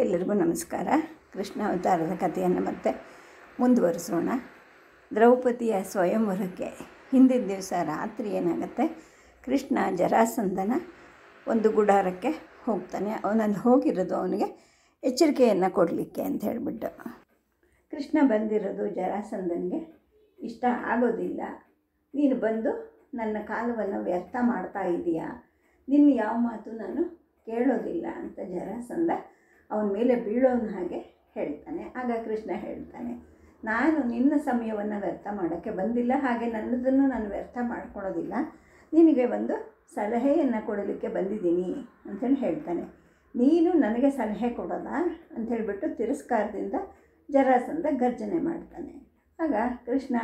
ಎಲ್ಲರಿಗೂ ನಮಸ್ಕಾರ. ಕೃಷ್ಣ ಅವತಾರದ ಕಥೆಯನ್ನು ಮತ್ತೆ ಮುಂದುವರಿಸೋಣ. ದ್ರೌಪದಿಯ ಸ್ವಯಂವರಕ್ಕೆ ಹಿಂದಿನ ದಿವಸ ರಾತ್ರಿ ಏನಾಗುತ್ತೆ, ಕೃಷ್ಣ ಜರಾಸಂಧನ ಒಂದು ಗುಡಾರಕ್ಕೆ ಹೋಗ್ತಾನೆ. ಅವನಲ್ಲಿ ಹೋಗಿರೋದು ಅವನಿಗೆ ಎಚ್ಚರಿಕೆಯನ್ನು ಕೊಡಲಿಕ್ಕೆ ಅಂತ ಹೇಳಿಬಿಟ್ಟು. ಕೃಷ್ಣ ಬಂದಿರೋದು ಜರಾಸಂಧನಿಗೆ ಇಷ್ಟ ಆಗೋದಿಲ್ಲ. ನೀನು ಬಂದು ನನ್ನ ಕಾಲವನ್ನು ವ್ಯರ್ಥ ಮಾಡ್ತಾ ಇದೀಯಾ, ನಿನ್ನ ಯಾವ ಮಾತು ನಾನು ಕೇಳೋದಿಲ್ಲ ಅಂತ ಜರಾಸಂಧ ಅವನ ಮೇಲೆ ಬೀಳೋನ ಹಾಗೆ ಹೇಳ್ತಾನೆ. ಆಗ ಕೃಷ್ಣ ಹೇಳ್ತಾನೆ, ನಾನು ನಿನ್ನ ಸಮಯವನ್ನು ವ್ಯರ್ಥ ಮಾಡೋಕ್ಕೆ ಬಂದಿಲ್ಲ, ಹಾಗೆ ನನ್ನದನ್ನು ನಾನು ವ್ಯರ್ಥ ಮಾಡ್ಕೊಳ್ಳೋದಿಲ್ಲ, ನಿನಗೆ ಒಂದು ಸಲಹೆಯನ್ನು ಕೊಡಲಿಕ್ಕೆ ಬಂದಿದ್ದೀನಿ ಅಂಥೇಳಿ ಹೇಳ್ತಾನೆ. ನೀನು ನನಗೆ ಸಲಹೆ ಕೊಡೋದಾ ಅಂಥೇಳ್ಬಿಟ್ಟು ತಿರಸ್ಕಾರದಿಂದ ಜರಾಸಂಧ ಗರ್ಜನೆ ಮಾಡ್ತಾನೆ. ಆಗ ಕೃಷ್ಣ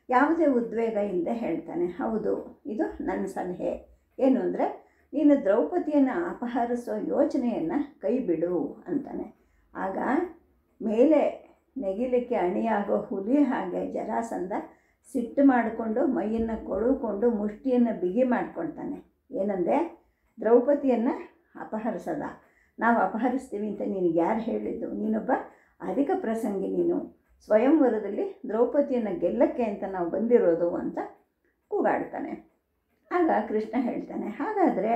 ಯಾವುದೇ ಉದ್ವೇಗ ಇಲ್ಲದೆ ಹೇಳ್ತಾನೆ, ಹೌದು, ಇದು ನನ್ನ ಸಲಹೆ. ಏನು ಅಂದರೆ, ನೀನು ದ್ರೌಪದಿಯನ್ನು ಅಪಹರಿಸೋ ಯೋಚನೆಯನ್ನು ಕೈ ಬಿಡು ಅಂತಾನೆ. ಆಗ ಮೇಲೆ ನೆಗಿಲಿಕ್ಕೆ ಅಣಿಯಾಗೋ ಹುಲಿ ಹಾಗೆ ಜರಾಸಂಧ ಸಿಟ್ಟು ಮಾಡಿಕೊಂಡು ಮೈಯನ್ನು ಕೊಡುಕೊಂಡು ಮುಷ್ಟಿಯನ್ನು ಬಿಗಿ ಮಾಡ್ಕೊಳ್ತಾನೆ. ಏನಂದರೆ, ದ್ರೌಪದಿಯನ್ನು ಅಪಹರಿಸೋದ, ನಾವು ಅಪಹರಿಸ್ತೀವಿ ಅಂತ ನಿನಗೆ ಯಾರು ಹೇಳಿದ್ದು? ನೀನೊಬ್ಬ ಅಧಿಕ ಪ್ರಸಂಗಿ, ನೀನು ಸ್ವಯಂವರದಲ್ಲಿ ದ್ರೌಪದಿಯನ್ನು ಗೆಲ್ಲಕ್ಕೆ ಅಂತ ನಾವು ಬಂದಿರೋದು ಅಂತ ಕೂಗಾಡ್ತಾನೆ. ಆಗ ಕೃಷ್ಣ ಹೇಳ್ತಾನೆ, ಹಾಗಾದರೆ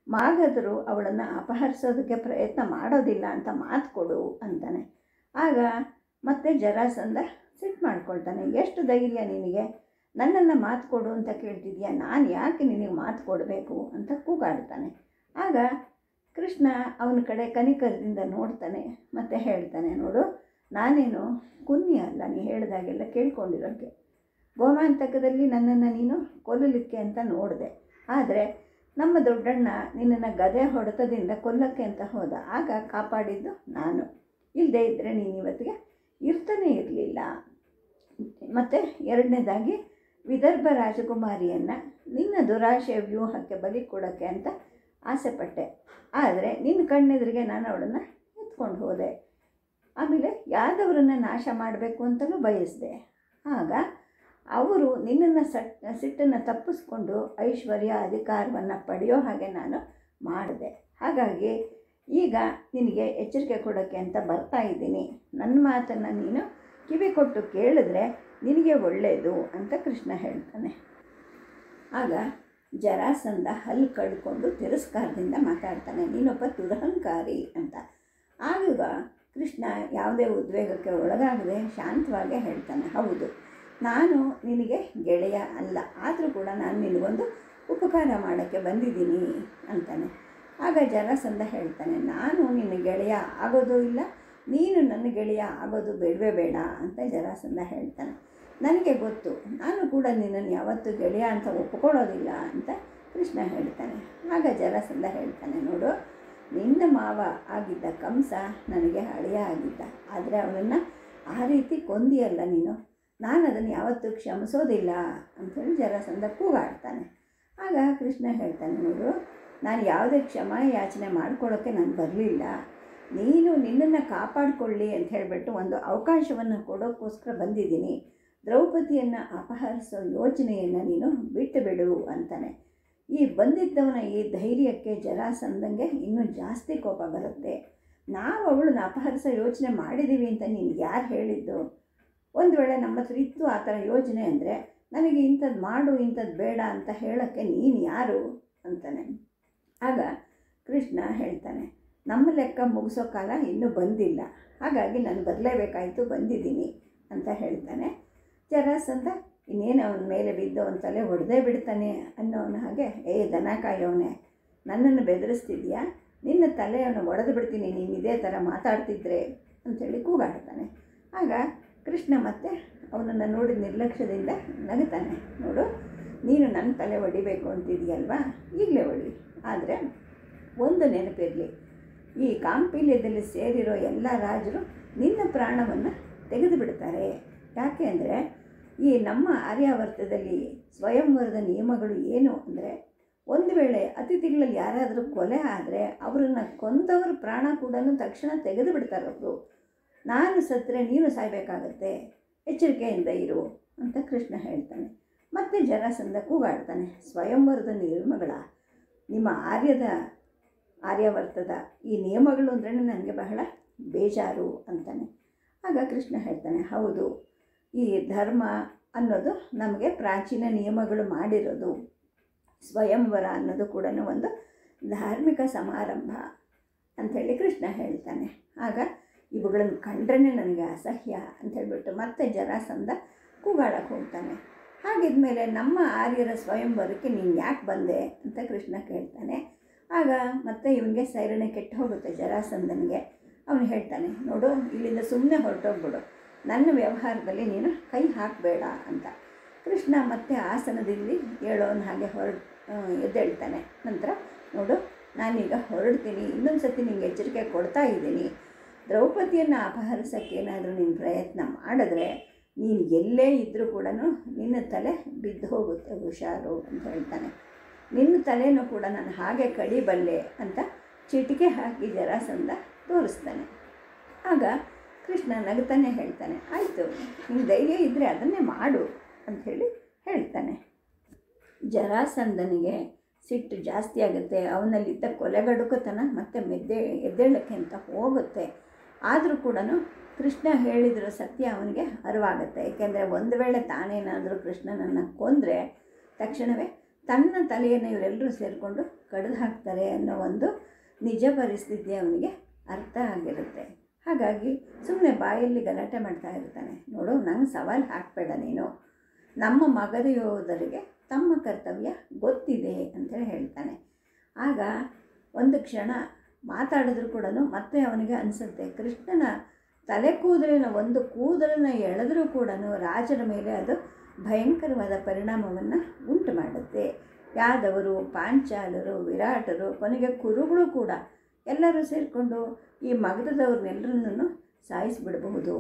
ಮಾಗಧರು ಅವಳನ್ನು ಅಪಹರಿಸೋದಕ್ಕೆ ಪ್ರಯತ್ನ ಮಾಡೋದಿಲ್ಲ ಅಂತ ಮಾತು ಕೊಡು ಅಂತಾನೆ. ಆಗ ಮತ್ತೆ ಜರಾಸಂಧ ಸಿಟ್ಟು ಮಾಡ್ಕೊಳ್ತಾನೆ, ಎಷ್ಟು ಧೈರ್ಯ ನಿನಗೆ, ನನ್ನನ್ನು ಮಾತು ಕೊಡು ಅಂತ ಕೇಳ್ತಿದ್ಯಾ, ನಾನು ಯಾಕೆ ನಿನಗೆ ಮಾತು ಕೊಡಬೇಕು ಅಂತ ಕೂಗಾಡ್ತಾನೆ. ಆಗ ಕೃಷ್ಣ ಅವನ ಕಡೆ ಕನಿಕರದಿಂದ ನೋಡ್ತಾನೆ, ಮತ್ತು ಹೇಳ್ತಾನೆ, ನೋಡು, ನಾನೇನು ಕುನ್ನಿ ಅಲ್ಲ, ನೀ ಹೇಳಿದಾಗೆಲ್ಲ ಕೇಳ್ಕೊಂಡಿರೋಕ್ಕೆ. ಗೋಮಾಂತಕದಲ್ಲಿ ನನ್ನನ್ನು ನೀನು ಕೊಲ್ಲಲಿಕ್ಕೆ ಅಂತ ನೋಡಿದೆ, ಆದರೆ ನಮ್ಮ ದೊಡ್ಡಣ್ಣ ನಿನ್ನನ್ನು ಗದೆ ಹೊಡೆತದಿಂದ ಕೊಲ್ಲಕ್ಕೆ ಅಂತ ಹೋದ, ಆಗ ಕಾಪಾಡಿದ್ದು ನಾನು. ಇಲ್ಲದೇ ಇದ್ದರೆ ನೀನು ಇವತ್ತಿಗೆ ಇರ್ತಾನೆ ಇರಲಿಲ್ಲ. ಮತ್ತು ಎರಡನೇದಾಗಿ, ವಿದರ್ಭ ರಾಜಕುಮಾರಿಯನ್ನು ನಿನ್ನ ದುರಾಶೆಯ ವ್ಯೂಹಕ್ಕೆ ಬಲಿ ಕೊಡೋಕ್ಕೆ ಅಂತ ಆಸೆಪಟ್ಟೆ, ಆದರೆ ನಿನ್ನ ಕಣ್ಣೆದುರಿಗೆ ನಾನು ಅವಳನ್ನು ಎತ್ಕೊಂಡು ಹೋದೆ. ಆಮೇಲೆ ಯಾದವರನ್ನು ನಾಶ ಮಾಡಬೇಕು ಅಂತಲೂ ಬಯಸಿದೆ, ಆಗ ಅವರು ನಿನ್ನನ್ನು ಸಿಟ್ಟನ್ನು ತಪ್ಪಿಸ್ಕೊಂಡು ಐಶ್ವರ್ಯ ಅಧಿಕಾರವನ್ನು ಪಡೆಯೋ ಹಾಗೆ ನಾನು ಮಾಡಿದೆ. ಹಾಗಾಗಿ ಈಗ ನಿನಗೆ ಎಚ್ಚರಿಕೆ ಕೊಡೋಕ್ಕೆ ಅಂತ ಬರ್ತಾ ಇದ್ದೀನಿ, ನನ್ನ ಮಾತನ್ನು ನೀನು ಕಿವಿ ಕೊಟ್ಟು ಕೇಳಿದ್ರೆ ನಿನಗೆ ಒಳ್ಳೆಯದು ಅಂತ ಕೃಷ್ಣ ಹೇಳ್ತಾನೆ. ಆಗ ಜರಾಸಂಧ ಹಲ್ಲು ಕಳ್ಕೊಂಡು ತಿರಸ್ಕಾರದಿಂದ ಮಾತಾಡ್ತಾನೆ, ನೀನೊಬ್ಬ ದುರಹಂಕಾರಿ ಅಂತ. ಆಗ ಕೃಷ್ಣ ಯಾವುದೇ ಉದ್ವೇಗಕ್ಕೆ ಒಳಗಾಗದೆ ಶಾಂತವಾಗಿ ಹೇಳ್ತಾನೆ, ಹೌದು, ನಾನು ನಿನಗೆ ಗೆಳೆಯ ಅಲ್ಲ, ಆದರೂ ಕೂಡ ನಾನು ನಿನಗೊಂದು ಉಪಕಾರ ಮಾಡೋಕ್ಕೆ ಬಂದಿದ್ದೀನಿ ಅಂತಾನೆ. ಆಗ ಜರಾಸಂಧ ಹೇಳ್ತಾನೆ, ನಾನು ನಿನ್ನ ಗೆಳೆಯ ಆಗೋದು ಇಲ್ಲ, ನೀನು ನನ್ನ ಗೆಳೆಯ ಆಗೋದು ಬೇಡವೇ ಬೇಡ ಅಂತ ಜರಾಸಂಧ ಹೇಳ್ತಾನೆ. ನನಗೆ ಗೊತ್ತು, ನಾನು ಕೂಡ ನಿನ್ನನ್ನು ಯಾವತ್ತೂ ಗೆಳೆಯ ಅಂತ ಒಪ್ಕೊಳ್ಳೋದಿಲ್ಲ ಅಂತ ಕೃಷ್ಣ ಹೇಳ್ತಾನೆ. ಆಗ ಜರಾಸಂಧ ಹೇಳ್ತಾನೆ, ನೋಡು, ನಿನ್ನ ಮಾವ ಆಗಿದ್ದ ಕಂಸ ನನಗೆ ಅಳಿಯ ಆಗಿದ್ದ, ಆದರೆ ಅವನನ್ನು ಆ ರೀತಿ ಕೊಂದಿಯಲ್ಲ ನೀನು, ನಾನು ಅದನ್ನು ಯಾವತ್ತೂ ಕ್ಷಮಿಸೋದಿಲ್ಲ ಅಂಥೇಳಿ ಜರಾಸಂಧ ಕೂಗಾಡ್ತಾನೆ. ಆಗ ಕೃಷ್ಣ ಹೇಳ್ತಾನೆ, ನೋಡು, ನಾನು ಯಾವುದೇ ಕ್ಷಮಾ ಯಾಚನೆ ಮಾಡ್ಕೊಳ್ಳೋಕ್ಕೆ ನಾನು ಬರಲಿಲ್ಲ, ನೀನು ನಿನ್ನನ್ನು ಕಾಪಾಡಿಕೊಳ್ಳಿ ಅಂತ ಹೇಳಿಬಿಟ್ಟು ಒಂದು ಅವಕಾಶವನ್ನು ಕೊಡೋಕ್ಕೋಸ್ಕರ ಬಂದಿದ್ದೀನಿ. ದ್ರೌಪದಿಯನ್ನು ಅಪಹರಿಸೋ ಯೋಚನೆಯನ್ನು ನೀನು ಬಿಟ್ಟು ಬಿಡು ಅಂತಾನೆ. ಈ ಬಂದಿದ್ದವನ ಈ ಧೈರ್ಯಕ್ಕೆ ಜರಾಸಂಧಂಗೆ ಇನ್ನೂ ಜಾಸ್ತಿ ಕೋಪ ಬರುತ್ತೆ. ನಾವು ಅವಳನ್ನು ಅಪಹರಿಸೋ ಯೋಚನೆ ಮಾಡಿದ್ದೀವಿ ಅಂತ ನಿನಗೆ ಯಾರು ಹೇಳಿದ್ದು? ಒಂದು ವೇಳೆ ನಮ್ಮ ಹತ್ರ ಇತ್ತು ಆ ಥರ ಯೋಚನೆ ಅಂದರೆ ನನಗೆ ಇಂಥದ್ದು ಮಾಡು ಇಂಥದ್ದು ಬೇಡ ಅಂತ ಹೇಳೋಕ್ಕೆ ನೀನು ಯಾರು ಅಂತಾನೆ. ಆಗ ಕೃಷ್ಣ ಹೇಳ್ತಾನೆ, ನಮ್ಮ ಲೆಕ್ಕ ಮುಗಿಸೋ ಕಾಲ ಇನ್ನೂ ಬಂದಿಲ್ಲ, ಹಾಗಾಗಿ ನಾನು ಬರಲೇಬೇಕಾಯಿತು, ಬಂದಿದ್ದೀನಿ ಅಂತ ಹೇಳ್ತಾನೆ. ಜರಾಸಂಧ ಇನ್ನೇನು ಅವನ ಮೇಲೆ ಬಿದ್ದು ಅವನ ತಲೆ ಹೊಡೆದೇ ಬಿಡ್ತಾನೆ ಅನ್ನೋನ ಹಾಗೆ, ದನ ಕಾಯೋವನೇ, ನನ್ನನ್ನು ಬೆದರಿಸ್ತಿದ್ಯಾ, ನಿನ್ನ ತಲೆಯನ್ನು ಒಡೆದು ಬಿಡ್ತೀನಿ ನೀನು ಇದೇ ಥರ ಮಾತಾಡ್ತಿದ್ರೆ ಅಂಥೇಳಿ ಕೂಗಾಡ್ತಾನೆ. ಆಗ ಕೃಷ್ಣ ಮತ್ತೆ ಅವನನ್ನು ನೋಡಿ ನಿರ್ಲಕ್ಷ್ಯದಿಂದ ನಗುತ್ತಾನೆ. ನೋಡು, ನೀನು ನನ್ನ ತಲೆ ಹೊಡಿಬೇಕು ಅಂತಿದೆಯಲ್ವಾ, ಈಗಲೇ ಹೊಡಿ, ಆದರೆ ಒಂದು ನೆನಪಿರಲಿ, ಈ ಕಾಂಪಿಲ್ಯದಲ್ಲಿ ಸೇರಿರೋ ಎಲ್ಲ ರಾಜರು ನಿನ್ನ ಪ್ರಾಣವನ್ನು ತೆಗೆದು ಬಿಡ್ತಾರೆ. ಯಾಕೆ ಅಂದರೆ, ಈ ನಮ್ಮ ಆರ್ಯಾವರ್ತದಲ್ಲಿ ಸ್ವಯಂವರದ ನಿಯಮಗಳು ಏನು ಅಂದರೆ, ಒಂದು ವೇಳೆ ಅತಿಥಿಗಳಲ್ಲಿ ಯಾರಾದರೂ ಕೊಲೆ ಆದರೆ ಅವರನ್ನು ಕೊಂದವರ ಪ್ರಾಣ ಕೂಡ ತಕ್ಷಣ ತೆಗೆದು ಬಿಡ್ತಾರವರು. ನಾನು ಸತ್ತರೆ ನೀನು ಸಾಯಬೇಕಾಗತ್ತೆ, ಎಚ್ಚರಿಕೆಯಿಂದ ಇರು ಅಂತ ಕೃಷ್ಣ ಹೇಳ್ತಾನೆ. ಮತ್ತು ಜರಾಸಂಧ ಕೂಗಾಡ್ತಾನೆ, ಸ್ವಯಂವರದ ನಿಯಮಗಳ, ನಿಮ್ಮ ಆರ್ಯವರ್ತದ ಈ ನಿಯಮಗಳು ಅಂದ್ರೆ ನನಗೆ ಬಹಳ ಬೇಜಾರು ಅಂತಾನೆ. ಆಗ ಕೃಷ್ಣ ಹೇಳ್ತಾನೆ, ಹೌದು, ಈ ಧರ್ಮ ಅನ್ನೋದು ನಮಗೆ ಪ್ರಾಚೀನ ನಿಯಮಗಳು ಮಾಡಿರೋದು. ಸ್ವಯಂವರ ಅನ್ನೋದು ಕೂಡ ಒಂದು ಧಾರ್ಮಿಕ ಸಮಾರಂಭ ಅಂಥೇಳಿ ಕೃಷ್ಣ ಹೇಳ್ತಾನೆ. ಆಗ ಇವುಗಳನ್ನು ಕಂಡ್ರೇ ನನಗೆ ಅಸಹ್ಯ ಅಂಥೇಳ್ಬಿಟ್ಟು ಮತ್ತೆ ಜರಾಸಂಧ ಕೂಗಾಡಕ್ಕೆ ಹೋಗ್ತಾನೆ. ಹಾಗಿದ್ಮೇಲೆ ನಮ್ಮ ಆರ್ಯರ ಸ್ವಯಂವರಕ್ಕೆ ನೀನು ಯಾಕೆ ಬಂದೆ ಅಂತ ಕೃಷ್ಣ ಕೇಳ್ತಾನೆ. ಆಗ ಮತ್ತೆ ಇವನಿಗೆ ಸೈರಣೆ ಕೆಟ್ಟು ಹೋಗುತ್ತೆ ಜರಾಸಂಧನಿಗೆ. ಅವನು ಹೇಳ್ತಾನೆ, ನೋಡು, ಇಲ್ಲಿಂದ ಸುಮ್ಮನೆ ಹೊರಟೋಗ್ಬಿಡು, ನನ್ನ ವ್ಯವಹಾರದಲ್ಲಿ ನೀನು ಕೈ ಹಾಕಬೇಡ ಅಂತ. ಕೃಷ್ಣ ಮತ್ತೆ ಆಸನದಲ್ಲಿ ಹೇಳೋನು ಹಾಗೆ ಎದ್ದೇಳ್ತಾನೆ. ನಂತರ, ನೋಡು, ನಾನೀಗ ಹೊರಡ್ತೀನಿ, ಇನ್ನೊಂದು ಸತಿ ನಿಂಗೆ ಎಚ್ಚರಿಕೆ ಕೊಡ್ತಾ ಇದ್ದೀನಿ. ದ್ರೌಪದಿಯನ್ನು ಅಪಹರಿಸೋಕ್ಕೆ ಏನಾದರೂ ನೀನು ಪ್ರಯತ್ನ ಮಾಡಿದ್ರೆ ನೀನು ಎಲ್ಲೇ ಇದ್ದರೂ ಕೂಡ ನಿನ್ನ ತಲೆ ಬಿದ್ದು ಹೋಗುತ್ತೆ, ಹುಷಾರು ಅಂತ ಹೇಳ್ತಾನೆ. ನಿನ್ನ ತಲೆನೂ ಕೂಡ ನಾನು ಹಾಗೆ ಕಡಿಬಲ್ಲೆ ಅಂತ ಚಿಟಿಕೆ ಹಾಕಿ ಜರಾಸಂಧ ತೋರಿಸ್ತಾನೆ. ಆಗ ಕೃಷ್ಣ ನಗ್ತಾನೆ ಹೇಳ್ತಾನೆ, ಆಯಿತು, ನಿನ್ನ ಧೈರ್ಯ ಇದ್ದರೆ ಅದನ್ನೇ ಮಾಡು ಅಂಥೇಳಿ ಹೇಳ್ತಾನೆ. ಜರಾಸಂಧನಿಗೆ ಸಿಟ್ಟು ಜಾಸ್ತಿ ಆಗುತ್ತೆ. ಅವನಲ್ಲಿದ್ದ ಕೊಲೆಗಡುಕತನ ಮತ್ತೆ ಎದ್ದೇಳಕ್ಕೆ ಅಂತ ಹೋಗುತ್ತೆ. ಆದರೂ ಕೂಡ ಕೃಷ್ಣ ಹೇಳಿದರೂ ಸತ್ಯ ಅವನಿಗೆ ಅರಿವಾಗುತ್ತೆ. ಏಕೆಂದರೆ ಒಂದು ವೇಳೆ ತಾನೇನಾದರೂ ಕೃಷ್ಣನನ್ನು ಕೊಂದರೆ ತಕ್ಷಣವೇ ತನ್ನ ತಲೆಯನ್ನು ಇವರೆಲ್ಲರೂ ಸೇರಿಕೊಂಡು ಕಡಿದು ಹಾಕ್ತಾರೆ ಅನ್ನೋ ಒಂದು ನಿಜ ಪರಿಸ್ಥಿತಿ ಅವನಿಗೆ ಅರ್ಥ ಆಗಿರುತ್ತೆ. ಹಾಗಾಗಿ ಸುಮ್ಮನೆ ಬಾಯಲ್ಲಿ ಗಲಾಟೆ ಮಾಡ್ತಾ ಇರ್ತಾನೆ. ನೋಡು, ನಂಗೆ ಸವಾಲು ಹಾಕಬೇಡ ನೀನು, ನಮ್ಮ ಮಗದ ಯೋಧರಿಗೆ ತಮ್ಮ ಕರ್ತವ್ಯ ಗೊತ್ತಿದೆ ಅಂತೇಳಿ ಹೇಳ್ತಾನೆ. ಆಗ ಒಂದು ಕ್ಷಣ ಮಾತಾಡಿದ್ರು ಕೂಡ ಮತ್ತೆ ಅವನಿಗೆ ಅನಿಸುತ್ತೆ, ಕೃಷ್ಣನ ತಲೆ ಕೂದಲಿನ ಒಂದು ಕೂದಲನ್ನು ಎಳೆದರೂ ಕೂಡ ರಾಜರ ಮೇಲೆ ಅದು ಭಯಂಕರವಾದ ಪರಿಣಾಮವನ್ನು ಉಂಟು ಮಾಡುತ್ತೆ. ಯಾದವರು, ಪಾಂಚಾಲರು, ವಿರಾಟರು, ಕೊನೆಗೆ ಕುರುಗಳು ಕೂಡ ಎಲ್ಲರೂ ಸೇರಿಕೊಂಡು ಈ ಮಗಧದವ್ರನ್ನೆಲ್ಲರನ್ನೂ ಸಾಯಿಸಿಬಿಡಬಹುದು.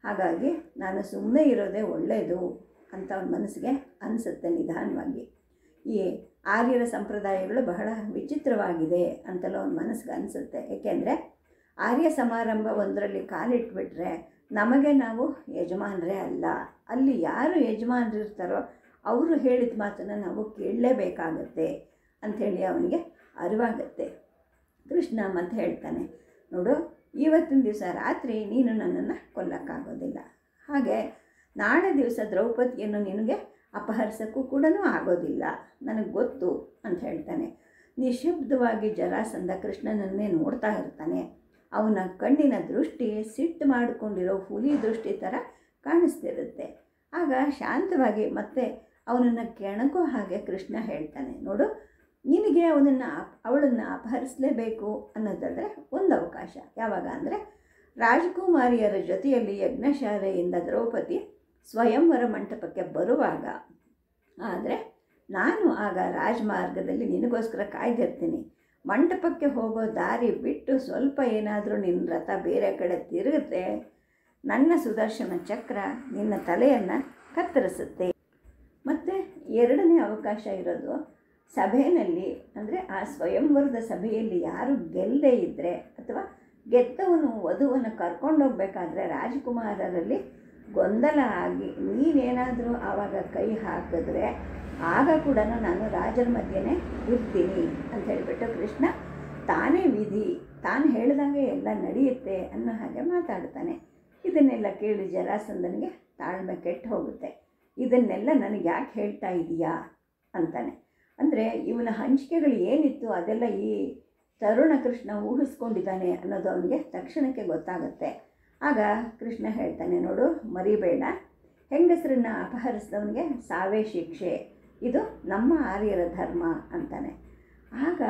ಹಾಗಾಗಿ ನಾನು ಸುಮ್ಮನೆ ಇರೋದೇ ಒಳ್ಳೆಯದು ಅಂತ ಅವನ ಮನಸ್ಸಿಗೆ ಅನಿಸುತ್ತೆ ನಿಧಾನವಾಗಿ. ಈ ಆರ್ಯರ ಸಂಪ್ರದಾಯಗಳು ಬಹಳ ವಿಚಿತ್ರವಾಗಿದೆ ಅಂತಲೂ ಅವನ ಮನಸ್ಸಿಗೆ ಅನಿಸುತ್ತೆ. ಏಕೆಂದರೆ ಆರ್ಯ ಸಮಾರಂಭ ಒಂದರಲ್ಲಿ ಕಾಲಿಟ್ಬಿಟ್ರೆ ನಮಗೆ ನಾವು ಯಜಮಾನರೇ ಅಲ್ಲ. ಅಲ್ಲಿ ಯಾರು ಯಜಮಾನರಿರ್ತಾರೋ ಅವರು ಹೇಳಿದ ಮಾತನ್ನು ನಾವು ಕೇಳಲೇಬೇಕಾಗತ್ತೆ ಅಂಥೇಳಿ ಅವನಿಗೆ ಅರಿವಾಗತ್ತೆ. ಕೃಷ್ಣ ಮತ್ತೆ ಹೇಳ್ತಾನೆ, ನೋಡು, ಇವತ್ತಿನ ದಿವಸ ರಾತ್ರಿ ನೀನು ನನ್ನನ್ನು ಕೊಲ್ಲಕ್ಕಾಗೋದಿಲ್ಲ. ಹಾಗೆ ನಾಳೆ ದಿವಸ ದ್ರೌಪದಿಯನ್ನು ನಿನಗೆ ಅಪಹರಿಸೋಕ್ಕೂ ಕೂಡ ಆಗೋದಿಲ್ಲ, ನನಗೆ ಗೊತ್ತು ಅಂತ ಹೇಳ್ತಾನೆ. ನಿಶಬ್ದವಾಗಿ ಜರಾಸಂಧ ಕೃಷ್ಣನನ್ನೇ ನೋಡ್ತಾ ಇರ್ತಾನೆ. ಅವನ ಕಣ್ಣಿನ ದೃಷ್ಟಿ ಸಿಟ್ಟು ಮಾಡಿಕೊಂಡಿರೋ ಹುಲಿ ದೃಷ್ಟಿ ಥರ ಕಾಣಿಸ್ತಿರುತ್ತೆ. ಆಗ ಶಾಂತವಾಗಿ ಮತ್ತೆ ಅವನನ್ನು ಕೆಣಕೋ ಹಾಗೆ ಕೃಷ್ಣ ಹೇಳ್ತಾನೆ, ನೋಡು, ನಿನಗೆ ಅವಳನ್ನು ಅಪಹರಿಸಲೇಬೇಕು ಅನ್ನೋದಾದರೆ ಒಂದು ಅವಕಾಶ. ಯಾವಾಗ ಅಂದರೆ ರಾಜಕುಮಾರಿಯರ ಜೊತೆಯಲ್ಲಿ ಯಜ್ಞಶಾಲೆಯಿಂದ ದ್ರೌಪದಿ ಸ್ವಯಂವರ ಮಂಟಪಕ್ಕೆ ಬರುವಾಗ. ಆದರೆ ನಾನು ಆಗ ರಾಜಮಾರ್ಗದಲ್ಲಿ ನಿನಗೋಸ್ಕರ ಕಾಯ್ದಿರ್ತೀನಿ. ಮಂಟಪಕ್ಕೆ ಹೋಗೋ ದಾರಿ ಬಿಟ್ಟು ಸ್ವಲ್ಪ ಏನಾದರೂ ನಿನ್ನ ರಥ ಬೇರೆ ಕಡೆ ತಿರುಗುತ್ತೆ, ನನ್ನ ಸುದರ್ಶನ ಚಕ್ರ ನಿನ್ನ ತಲೆಯನ್ನು ಕತ್ತರಿಸುತ್ತೆ. ಮತ್ತು ಎರಡನೇ ಅವಕಾಶ ಇರೋದು ಸಭೆಯಲ್ಲಿ, ಅಂದರೆ ಆ ಸ್ವಯಂವರದ ಸಭೆಯಲ್ಲಿ ಯಾರು ಗೆಲ್ಲದೇ ಇದ್ದರೆ ಅಥವಾ ಗೆದ್ದವನು ವಧುವನ್ನು ಕರ್ಕೊಂಡೋಗ್ಬೇಕಾದ್ರೆ ರಾಜಕುಮಾರರಲ್ಲಿ ಗೊಂದಲ ಆಗಿ ನೀನೇನಾದರೂ ಆವಾಗ ಕೈ ಹಾಕಿದ್ರೆ ಆಗ ಕೂಡ ನಾನು ರಾಜರ ಮಧ್ಯೆನೇ ಇರ್ತೀನಿ ಅಂತ ಹೇಳಿಬಿಟ್ಟು ಕೃಷ್ಣ ತಾನೇ ವಿಧಿ, ತಾನು ಹೇಳಿದಾಗೆ ಎಲ್ಲ ನಡೆಯುತ್ತೆ ಅನ್ನೋ ಹಾಗೆ ಮಾತಾಡ್ತಾನೆ. ಇದನ್ನೆಲ್ಲ ಕೇಳಿ ಜರಾಸಂಧನಿಗೆ ತಾಳ್ಮೆ ಕೆಟ್ಟು ಹೋಗುತ್ತೆ. ಇದನ್ನೆಲ್ಲ ನನಗೆ ಯಾಕೆ ಹೇಳ್ತಾ ಇದೀಯಾ ಅಂತಾನೆ. ಅಂದರೆ ಇವನ ಹಂಚಿಕೆಗಳು ಏನಿತ್ತು ಅದೆಲ್ಲ ಈ ತರುಣ ಕೃಷ್ಣ ಊಹಿಸ್ಕೊಂಡಿದ್ದಾನೆ ಅನ್ನೋದು ಅವನಿಗೆ ತಕ್ಷಣಕ್ಕೆ ಗೊತ್ತಾಗುತ್ತೆ. ಆಗ ಕೃಷ್ಣ ಹೇಳ್ತಾನೆ, ನೋಡು, ಮರಿಬೇಡ, ಹೆಂಗಸರನ್ನು ಅಪಹರಿಸಿದವನಿಗೆ ಸಾವೇ ಶಿಕ್ಷೆ, ಇದು ನಮ್ಮ ಆರ್ಯರ ಧರ್ಮ ಅಂತಾನೆ. ಆಗ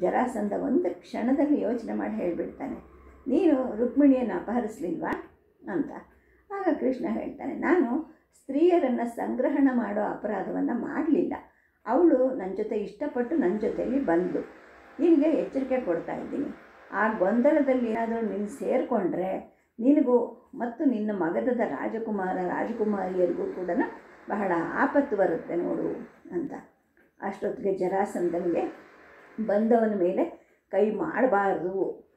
ಜರಾಸಂಧ ಒಂದು ಕ್ಷಣದಲ್ಲಿ ಯೋಚನೆ ಮಾಡಿ ಹೇಳಿಬಿಡ್ತಾನೆ, ನೀನು ರುಕ್ಮಿಣಿಯನ್ನು ಅಪಹರಿಸಲಿಲ್ವಾ ಅಂತ. ಆಗ ಕೃಷ್ಣ ಹೇಳ್ತಾನೆ, ನಾನು ಸ್ತ್ರೀಯರನ್ನು ಸಂಗ್ರಹಣ ಮಾಡೋ ಅಪರಾಧವನ್ನು ಮಾಡಲಿಲ್ಲ. ಅವಳು ನನ್ನ ಜೊತೆ ಇಷ್ಟಪಟ್ಟು ನನ್ನ ಜೊತೆಯಲ್ಲಿ ಬಂದು ನಿನಗೆ ಎಚ್ಚರಿಕೆ ಕೊಡ್ತಾ ಇದ್ದೀನಿ. ಆ ಗೊಂದಲದಲ್ಲಿ ಏನಾದರೂ ನೀನು ಸೇರಿಕೊಂಡ್ರೆ ನಿನಗೂ ಮತ್ತು ನಿನ್ನ ಮಗಧದ ರಾಜಕುಮಾರಿಯರಿಗೂ ಕೂಡ ಬಹಳ ಆಪತ್ತು ಬರುತ್ತೆ ನೋಡು ಅಂತ. ಅಷ್ಟೊತ್ತಿಗೆ ಜರಾಸಂಧನಿಗೆ ಬಂದವನ ಮೇಲೆ ಕೈ ಮಾಡಬಾರ್ದು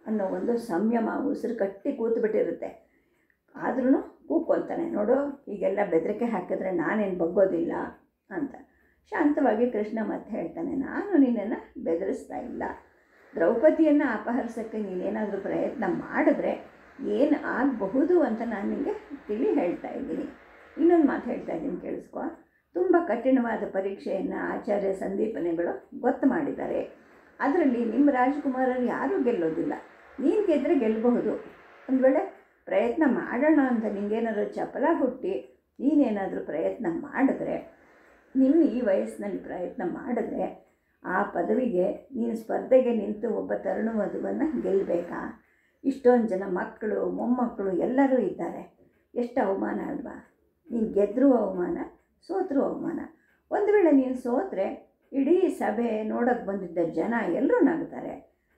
ಅನ್ನೋ ಒಂದು ಸಂಯಮ ಉಸಿರು ಕಟ್ಟಿ ಕೂತ್ಬಿಟ್ಟಿರುತ್ತೆ. ಆದ್ರೂ ಕೂಕ್ಕೊಳ್ತಾನೆ, ನೋಡು, ಹೀಗೆಲ್ಲ ಬೆದರಿಕೆ ಹಾಕಿದ್ರೆ ನಾನೇನು ಬಗ್ಗೋದಿಲ್ಲ ಅಂತ. ಶಾಂತವಾಗಿ ಕೃಷ್ಣ ಮತ್ತೆ ಹೇಳ್ತಾನೆ, ನಾನು ನಿನ್ನನ್ನು ಬೆದರಿಸ್ತಾ ಇಲ್ಲ. ದ್ರೌಪದಿಯನ್ನು ಅಪಹರಿಸೋಕ್ಕೆ ನೀನೇನಾದರೂ ಪ್ರಯತ್ನ ಮಾಡಿದ್ರೆ ಏನು ಆಗಬಹುದು ಅಂತ ನಾನು ನಿಮಗೆ ಹೇಳ್ತಾ ಇದ್ದೀನಿ. ಇನ್ನೊಂದು ಮಾತು ಹೇಳ್ತಾ ಇದ್ದೀನಿ, ಕೇಳಿಸ್ಕೊ. ತುಂಬ ಕಠಿಣವಾದ ಪರೀಕ್ಷೆಯನ್ನು ಆಚಾರ್ಯ ಸಂದೀಪನೆಗಳು ಗೊತ್ತು ಮಾಡಿದ್ದಾರೆ. ಅದರಲ್ಲಿ ನಿಮ್ಮ ರಾಜಕುಮಾರರು ಯಾರೂ ಗೆಲ್ಲೋದಿಲ್ಲ. ನೀನು ಗೆದ್ದರೆ ಗೆಲ್ಲಬಹುದು. ಒಂದು ವೇಳೆ ಪ್ರಯತ್ನ ಮಾಡೋಣ ಅಂತ ನಿಂಗೇನಾದರೂ ಚಪಲ ಹುಟ್ಟಿ ನೀನೇನಾದರೂ ಪ್ರಯತ್ನ ಮಾಡಿದ್ರೆ, ನಿನ್ನ ಈ ವಯಸ್ಸಿನಲ್ಲಿ ಪ್ರಯತ್ನ ಮಾಡಿದ್ರೆ ಆ ಪದವಿಗೆ ನೀನು ಸ್ಪರ್ಧೆಗೆ ನಿಂತು ಒಬ್ಬ ತರುಣ ವಧುವನ್ನು ಗೆಲ್ಲಬೇಕಾ? ಇಷ್ಟೊಂದು ಜನ ಮಕ್ಕಳು ಮೊಮ್ಮಕ್ಕಳು ಎಲ್ಲರೂ ಇದ್ದಾರೆ. ಎಷ್ಟು ಅವಮಾನ ಅಲ್ವಾ? ನೀನು ಗೆದ್ದರೂ ಅವಮಾನ, ಸೋತರೂ ಅವಮಾನ. ಒಂದು ವೇಳೆ ನೀನು ಸೋತರೆ ಇಡೀ ಸಭೆ ನೋಡೋಕ್ಕೆ ಬಂದಿದ್ದ ಜನ ಎಲ್ಲರೂ ನಗ್ತಾರೆ.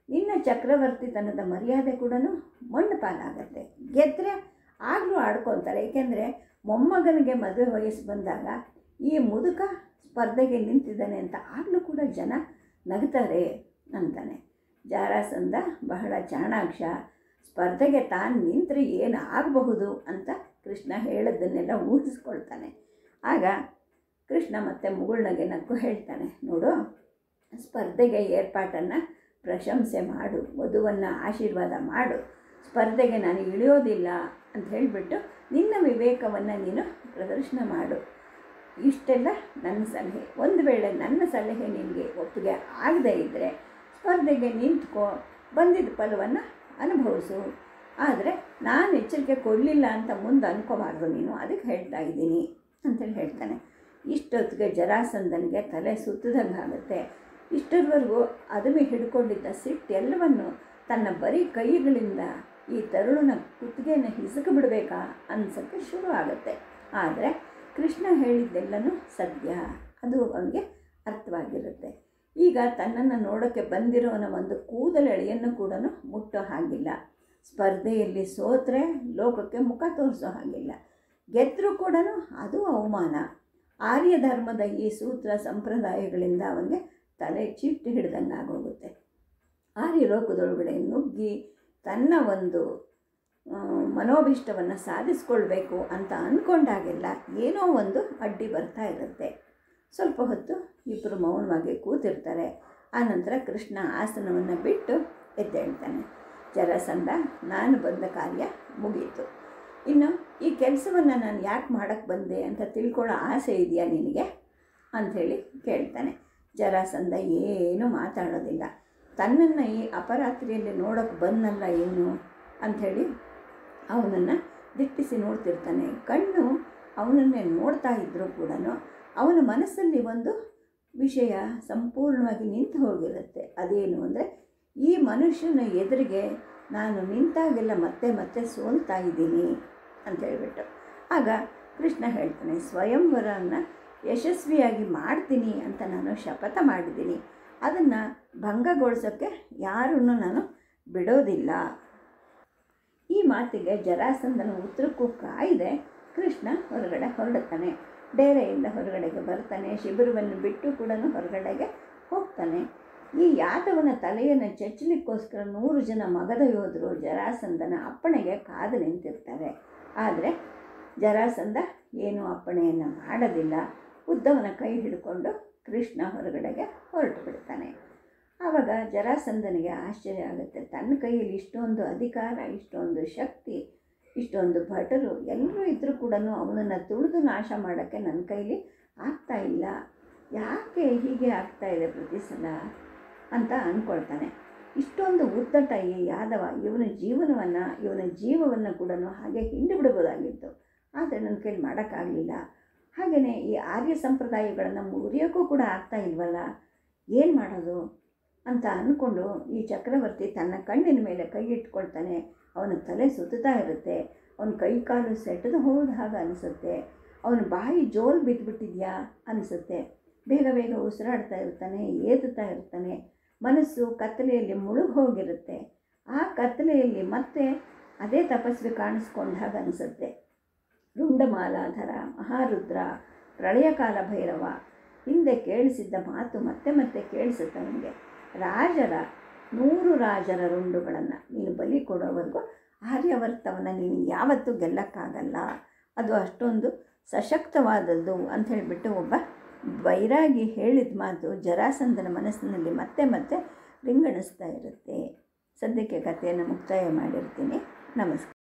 ನಿನ್ನ ಚಕ್ರವರ್ತಿತನದ ಮರ್ಯಾದೆ ಕೂಡ ಮಣ್ಣು ಪಾಲಾಗತ್ತೆ. ಗೆದ್ದರೆ ಆಗಲೂ ಆಡ್ಕೊತಾರೆ. ಏಕೆಂದರೆ ಮೊಮ್ಮಗನಿಗೆ ಮದುವೆ ವಯಸ್ಸು ಬಂದಾಗ ಈ ಮುದುಕ ಸ್ಪರ್ಧೆಗೆ ನಿಂತಿದ್ದಾನೆ ಅಂತ ಆಗಲೂ ಕೂಡ ಜನ ನಗ್ತಾರೆ ಅಂತಾನೆ. ಜರಾಸಂಧ ಬಹಳ ಚಾಣಾಕ್ಷ. ಸ್ಪರ್ಧೆಗೆ ತಾನು ನಿಂತರೆ ಏನು ಆಗಬಹುದು ಅಂತ ಕೃಷ್ಣ ಹೇಳೋದನ್ನೆಲ್ಲ ಊಹಿಸ್ಕೊಳ್ತಾನೆ. ಆಗ ಕೃಷ್ಣ ಮತ್ತೆ ಮುಗುಳ್ನಗೆ ನಕ್ಕು ಹೇಳ್ತಾನೆ, ನೋಡು, ಸ್ಪರ್ಧೆಗೆ ಏರ್ಪಾಟನ್ನು ಪ್ರಶಂಸೆ ಮಾಡು, ವಧುವನ್ನು ಆಶೀರ್ವಾದ ಮಾಡು. ಸ್ಪರ್ಧೆಗೆ ನಾನು ಇಳಿಯೋದಿಲ್ಲ ಅಂತ ಹೇಳಿಬಿಟ್ಟು ನಿನ್ನ ವಿವೇಕವನ್ನು ನೀನು ಪ್ರದರ್ಶನ ಮಾಡು. ಇಷ್ಟೆಲ್ಲ ನನ್ನ ಸಲಹೆ. ಒಂದು ವೇಳೆ ನನ್ನ ಸಲಹೆ ನಿನಗೆ ಒಪ್ಪಿಗೆ ಆಗದೇ ಇದ್ದರೆ ಸ್ಪರ್ಧೆಗೆ ನಿಂತ್ಕೋ, ಬಂದಿದ್ದ ಫಲವನ್ನು ಅನುಭವಿಸು. ಆದರೆ ನಾನು ಎಚ್ಚರಿಕೆ ಕೊಡಲಿಲ್ಲ ಅಂತ ಮುಂದೆ ಅನ್ಕೋಬಾರ್ದು ನೀನು, ಅದಕ್ಕೆ ಹೇಳ್ತಾ ಇದ್ದೀನಿ ಅಂತೇಳಿ ಹೇಳ್ತಾನೆ. ಇಷ್ಟೊತ್ತಿಗೆ ಜರಾಸಂಧನಿಗೆ ತಲೆ ಸುತ್ತದಂಗೆ ಆಗುತ್ತೆ. ಇಷ್ಟರವರೆಗೂ ಅದುಮಿ ಹಿಡ್ಕೊಂಡಿದ್ದ ಸಿಟ್ಟೆಲ್ಲವನ್ನು ತನ್ನ ಬರೀ ಕೈಗಳಿಂದ ಈ ತರುಣನ ಕುತ್ತಿಗೆಯನ್ನು ಹಿಸುಕು ಬಿಡಬೇಕಾ ಅನ್ಸೋಕ್ಕೆ ಶುರು ಆಗುತ್ತೆ. ಆದರೆ ಕೃಷ್ಣ ಹೇಳಿದ್ದೆಲ್ಲನೂ ಸತ್ಯ, ಅದು ಅವನಿಗೆ ಅರ್ಥವಾಗಿರುತ್ತೆ. ಈಗ ತನ್ನನ್ನು ನೋಡೋಕ್ಕೆ ಬಂದಿರೋನ ಒಂದು ಕೂದಲೆಳೆಯನ್ನು ಕೂಡ ಮುಟ್ಟೋ ಹಾಗಿಲ್ಲ. ಸ್ಪರ್ಧೆಯಲ್ಲಿ ಸೋತರೆ ಲೋಕಕ್ಕೆ ಮುಖ ತೋರಿಸೋ ಹಾಗಿಲ್ಲ. ಗೆದ್ದರೂ ಕೂಡ ಅದು ಅವಮಾನ. ಆರ್ಯ ಧರ್ಮದ ಈ ಸೂತ್ರ ಸಂಪ್ರದಾಯಗಳಿಂದ ಅವನಿಗೆ ತಲೆ ಚಿಟ್ಟು ಹಿಡ್ದಂಗೆ ಆಗೋಗುತ್ತೆ. ಆರ್ಯ ಲೋಕದೊಳಗಡೆ ನುಗ್ಗಿ ತನ್ನ ಒಂದು ಮನೋಭೀಷ್ಟವನ್ನು ಸಾಧಿಸ್ಕೊಳ್ಬೇಕು ಅಂತ ಅಂದ್ಕೊಂಡಾಗೆಲ್ಲ ಏನೋ ಒಂದು ಅಡ್ಡಿ ಬರ್ತಾ ಇರುತ್ತೆ. ಸ್ವಲ್ಪ ಹೊತ್ತು ಇಬ್ಬರು ಮೌನವಾಗಿ ಕೂತಿರ್ತಾರೆ. ಆನಂತರ ಕೃಷ್ಣ ಆಸನವನ್ನು ಬಿಟ್ಟು ಎದ್ದೇಳ್ತಾನೆ. ಜರಾಸಂಧ, ನಾನು ಬಂದ ಕಾರ್ಯ ಮುಗೀತು. ಇನ್ನು ಈ ಕೆಲಸವನ್ನು ನಾನು ಯಾಕೆ ಮಾಡೋಕ್ಕೆ ಬಂದೆ ಅಂತ ತಿಳ್ಕೊಳ್ಳೋ ಆಸೆ ಇದೆಯಾ ನಿನಗೆ ಅಂಥೇಳಿ ಕೇಳ್ತಾನೆ. ಜರಾಸಂಧ ಏನೂ ಮಾತಾಡೋದಿಲ್ಲ. ತನ್ನನ್ನು ಈ ಅಪರಾತ್ರಿಯಲ್ಲಿ ನೋಡೋಕ್ಕೆ ಬಂದಲ್ಲ ಏನು ಅಂಥೇಳಿ ಅವನನ್ನು ದಿಟ್ಟಿಸಿ ನೋಡ್ತಿರ್ತಾನೆ. ಕಣ್ಣು ಅವನನ್ನೇ ನೋಡ್ತಾ ಇದ್ದರೂ ಕೂಡ ಅವನ ಮನಸ್ಸಲ್ಲಿ ಒಂದು ವಿಷಯ ಸಂಪೂರ್ಣವಾಗಿ ನಿಂತು ಹೋಗಿರುತ್ತೆ. ಅದೇನು ಅಂದರೆ, ಈ ಮನುಷ್ಯನ ಎದುರಿಗೆ ನಾನು ನಿಂತಾಗೆಲ್ಲ ಮತ್ತೆ ಮತ್ತೆ ಸೋಲ್ತಾ ಇದ್ದೀನಿ ಅಂತ ಹೇಳ್ಬಿಟ್ಟು. ಆಗ ಕೃಷ್ಣ ಹೇಳ್ತಾನೆ, ಸ್ವಯಂವರನ್ನು ಯಶಸ್ವಿಯಾಗಿ ಮಾಡ್ತೀನಿ ಅಂತ ನಾನು ಶಪಥ ಮಾಡಿದ್ದೀನಿ. ಅದನ್ನು ಭಂಗಗೊಳಿಸೋಕ್ಕೆ ಯಾರನ್ನು ನಾನು ಬಿಡೋದಿಲ್ಲ. ಈ ಮಾತಿಗೆ ಜರಾಸಂಧನ ಉತ್ತರಕ್ಕೂ ಕಾಯ್ದೆ ಕೃಷ್ಣ ಹೊರಗಡೆ ಹೊರಡುತ್ತಾನೆ. ಡೇರೆಯಿಂದ ಹೊರಗಡೆಗೆ ಬರ್ತಾನೆ. ಶಿಬಿರವನ್ನು ಬಿಟ್ಟು ಕೂಡ ಹೊರಗಡೆಗೆ ಹೋಗ್ತಾನೆ. ಈ ಯಾದವನ ತಲೆಯನ್ನು ಚೆಚ್ಚಲಿಕ್ಕೋಸ್ಕರ 100 ಜನ ಮಗಧ ಯೋಧರು ಜರಾಸಂಧನ ಅಪ್ಪಣೆಗೆ ಕಾದು ನಿಂತಿರ್ತಾರೆ. ಆದರೆ ಜರಾಸಂಧ ಏನೂ ಅಪ್ಪಣೆಯನ್ನು ಮಾಡೋದಿಲ್ಲ. ಉದ್ದವನ ಕೈ ಹಿಡ್ಕೊಂಡು ಕೃಷ್ಣ ಹೊರಗಡೆಗೆ ಹೊರಟು ಬಿಡ್ತಾನೆ. ಆವಾಗ ಜರಾಸಂಧನಿಗೆ ಆಶ್ಚರ್ಯ ಆಗುತ್ತೆ. ತನ್ನ ಕೈಯಲ್ಲಿ ಇಷ್ಟೊಂದು ಅಧಿಕಾರ, ಇಷ್ಟೊಂದು ಶಕ್ತಿ, ಇಷ್ಟೊಂದು ಭಟರು ಎಲ್ಲರೂ ಇದ್ದರೂ ಕೂಡ ಅವನನ್ನು ತುಳಿದು ನಾಶ ಮಾಡೋಕ್ಕೆ ನನ್ನ ಕೈಲಿ ಆಗ್ತಾ ಇಲ್ಲ. ಯಾಕೆ ಹೀಗೆ ಆಗ್ತಾಯಿದೆ ಪ್ರತಿ ಸಲ ಅಂತ ಅಂದ್ಕೊಳ್ತಾನೆ. ಇಷ್ಟೊಂದು ಉದ್ದಟ ಈ ಯಾದವ, ಇವನ ಜೀವವನ್ನು ಕೂಡ ಹಾಗೆ ಹಿಂಡು ಬಿಡ್ಬೋದಾಗಿತ್ತು. ಆದರೆ ನನ್ನ ಕೈಲಿ ಮಾಡೋಕ್ಕಾಗಲಿಲ್ಲ. ಹಾಗೆಯೇ ಈ ಆರ್ಯ ಸಂಪ್ರದಾಯಗಳನ್ನು ಮುರಿಯೋಕ್ಕೂ ಕೂಡ ಆಗ್ತಾ ಇಲ್ವಲ್ಲ, ಏನು ಮಾಡೋದು ಅಂತ ಅಂದ್ಕೊಂಡು ಈ ಚಕ್ರವರ್ತಿ ತನ್ನ ಕಣ್ಣಿನ ಮೇಲೆ ಕೈ ಇಟ್ಕೊಳ್ತಾನೆ. ಅವನ ತಲೆ ಸುತ್ತಾ ಇರುತ್ತೆ. ಅವನ ಕೈ ಕಾಲು ಸೆಟದು ಹೋದ ಹಾಗೆ ಅನಿಸುತ್ತೆ. ಅವನ ಬಾಯಿ ಜೋಲು ಬಿದ್ದುಬಿಟ್ಟಿದ್ಯಾ ಅನಿಸುತ್ತೆ. ಬೇಗ ಬೇಗ ಉಸಿರಾಡ್ತಾ ಇರ್ತಾನೆ, ಏದುತ್ತಾ ಇರ್ತಾನೆ. ಮನಸ್ಸು ಕತ್ತಲೆಯಲ್ಲಿ ಮುಳುಗಿ ಹೋಗಿರುತ್ತೆ. ಆ ಕತ್ತಲೆಯಲ್ಲಿ ಮತ್ತೆ ಅದೇ ತಪಸ್ವಿ ಕಾಣಿಸ್ಕೊಂಡ ಹಾಗೆ ಅನಿಸುತ್ತೆ. ರುಂಡಮಾಲಾಧರ, ಮಹಾರುದ್ರ, ಪ್ರಳಯಕಾಲ ಭೈರವ, ಹಿಂದೆ ಕೇಳಿಸಿದ್ದ ಮಾತು ಮತ್ತೆ ಮತ್ತೆ ಕೇಳಿಸುತ್ತೆ ಅವನಿಗೆ. 100 ರಾಜರ ರುಂಡುಗಳನ್ನು ನೀನು ಬಲಿ ಕೊಡೋವರೆಗೂ ಆರ್ಯವರ್ತವನ್ನು ನೀನು ಯಾವತ್ತೂ ಗೆಲ್ಲಕ್ಕಾಗಲ್ಲ. ಅದು ಅಷ್ಟೊಂದು ಸಶಕ್ತವಾದದ್ದು ಅಂತ ಹೇಳಿಬಿಟ್ಟು ಒಬ್ಬ ಬೈರಾಗಿ ಹೇಳಿದ ಮಾತು ಜರಾಸಂಧನ ಮನಸ್ಸಿನಲ್ಲಿ ಮತ್ತೆ ಮತ್ತೆ ರಿಂಗಣಿಸ್ತಾ ಇರುತ್ತೆ. ಸದ್ಯಕ್ಕೆ ಕಥೆಯನ್ನು ಮುಕ್ತಾಯ ಮಾಡಿರ್ತೀನಿ. ನಮಸ್ಕಾರ.